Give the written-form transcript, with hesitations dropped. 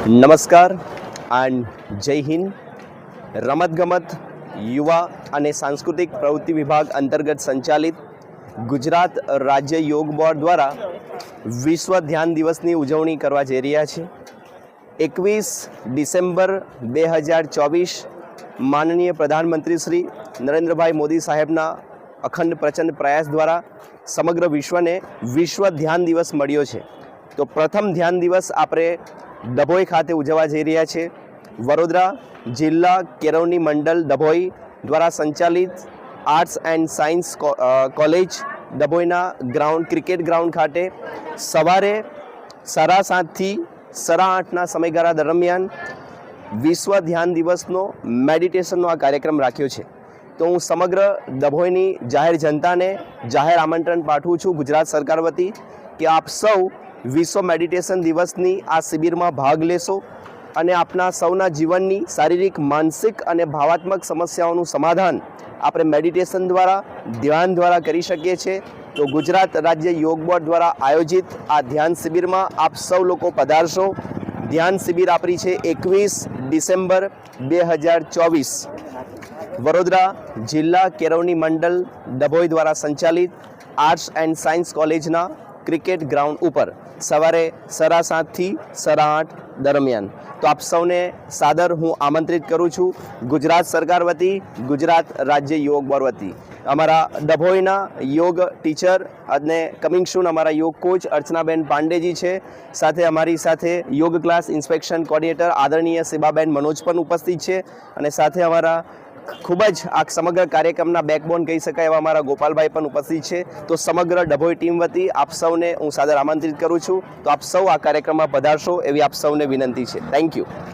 નમસ્કાર એન્ડ જય હિન્દ. રમતગમત, યુવા અને સાંસ્કૃતિક પ્રવૃત્તિ વિભાગ અંતર્ગત સંચાલિત ગુજરાત રાજ્ય યોગ બોર્ડ દ્વારા વિશ્વ ધ્યાન દિવસની ઉજવણી કરવા જઈ રહ્યા છે. 21 ડિસેમ્બર 2024 માનનીય પ્રધાનમંત્રી શ્રી નરેન્દ્રભાઈ મોદી સાહેબના અખંડ પ્રચંડ પ્રયાસ દ્વારા સમગ્ર વિશ્વને વિશ્વ ધ્યાન દિવસ મળ્યો છે. તો પ્રથમ ધ્યાન દિવસ આપણે ડભોઈ ખાતે ઉજવવા જઈ રહ્યા છે. વડોદરા જિલ્લા કેળવણી મંડળ ડભોઈ દ્વારા સંચાલિત આર્ટ્સ એન્ડ સાયન્સ કોલેજ ડભોઈના ક્રિકેટ ગ્રાઉન્ડ ખાતે સવારે 7:30 થી 8:30ના સમયગાળા દરમિયાન વિશ્વ ધ્યાન દિવસનો મેડિટેશનનો આ કાર્યક્રમ રાખ્યો છે. તો હું સમગ્ર ડભોઈની જાહેર જનતાને જાહેર આમંત્રણ પાઠવું છું ગુજરાત સરકાર વતી કે આપ સૌ વિશ્વ મેડિટેશન દિવસની આ શિબિરમાં ભાગ લેશો અને આપના સૌના જીવનની શારીરિક, માનસિક અને ભાવાત્મક સમસ્યાઓનું સમાધાન આપણે મેડિટેશન દ્વારા, ધ્યાન દ્વારા કરી શકીએ છીએ. તો ગુજરાત રાજ્ય યોગ બોર્ડ દ્વારા આયોજિત આ ધ્યાન શિબિરમાં આપ સૌ લોકો પધારશો. ધ્યાન શિબિર આપણી છે 21 ડિસેમ્બર 2024 વડોદરા જિલ્લા કેળવણી મંડળ ડભોઈ દ્વારા સંચાલિત આર્ટ્સ એન્ડ સાયન્સ કોલેજના ક્રિકેટ ગ્રાઉન્ડ ઉપર સવારે 7:30 થી 8:30 દરમિયાન. તો આપ સૌને સાદર હું આમંત્રિત કરું છું ગુજરાત સરકાર વતી, ગુજરાત રાજ્ય યોગ બોર્ડ વતી. અમારા ડભોઈના યોગ ટીચર અને કમિંગ સૂન અમારા યોગ કોચ અર્ચનાબેન પાંડેજી છે. સાથે અમારી સાથે યોગ ક્લાસ ઇન્સ્પેક્શન કોર્ડિનેટર આદરણીય શિબાબેન મનોજ પણ ઉપસ્થિત છે. અને સાથે અમારા ખૂબ જ આ સમગ્ર કાર્યક્રમના બેકબોન કહી શકાય એવા અમારા ગોપાલભાઈ પણ ઉપસ્થિત છે. તો સમગ્ર ડભોઈ ટીમ વતી આપ સૌને હું સાદર આમંત્રિત કરું છું. તો આપ સૌ આ કાર્યક્રમમાં પધારશો એવી આપ સૌને વિનંતી છે. Thank you.